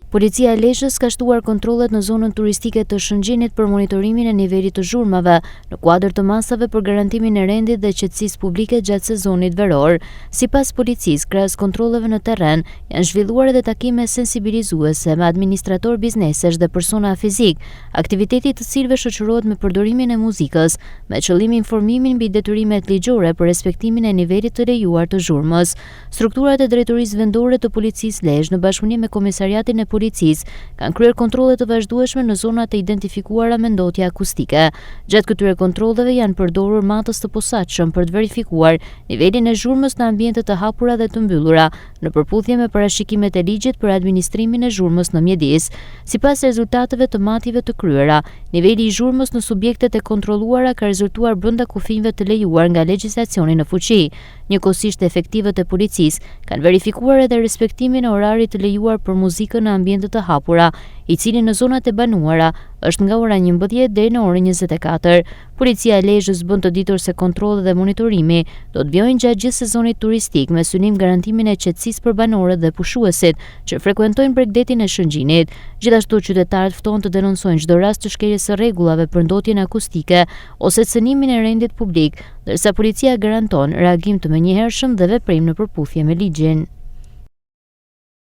Policia e Lezhës ka shtuar kontrollet në zonën turistike të Shëngjinit për monitorimin e nivelit të zhurmave në kuadër të masave për garantimin e rendit dhe qetësisë publike gjatë sezonit veror. Sipas policisë, krahas kontrolleve në terren, janë zhvilluar edhe takime sensibilizuese me administrator biznesesh dhe persona fizik, aktiviteti të cilëve shoqërohet me përdorimin e muzikës, me qëllim informimin mbi detyrimet ligjore për respektimin e nivelit të lejuar të zhurmës. Strukturat e Drejtorisë Vendore të Policisë Lezhë në bashkëpunim me Komisariatin e Policisë kanë kryer kontrolle të vazhdueshme në zonat e identifikuara me ndotje akustike. Gjatë këtyre kontrolleve janë përdorur matës të posaçëm për të verifikuar nivelin e zhurmës në ambiente të hapura dhe të mbyllura, në përputhje me parashikimet e ligjit për administrimin e zhurmës në mjedis. Sipas rezultateve të matjeve të kryera, niveli i zhurmës në subjektet e kontrolluara ka rezultuar brenda kufive të lejuar nga legjislacioni në fuqi. Njëkohësisht efektivët e policisë kanë verifikuar edhe respektimin e orarit të lejuar për muzikën në ambiente të hapura, i cili në zonat e banuara është nga ora 11 deri në orën 24. Policia e Lezhës bën të ditur se kontrolli dhe monitorimi do të vijojnë gjatë gjithë sezonit turistik me synim garantimin e qetësisë për banorët dhe pushuesit që frekuentojnë bregdetin e Shëngjinit. Gjithashtu qytetarët ftohen të denoncojnë çdo rast të shkeljes së rregullave për ndotjen akustike ose cënimin e rendit publik, ndërsa policia garanton reagim të menjëhershëm dhe veprim në përputhje me ligjin.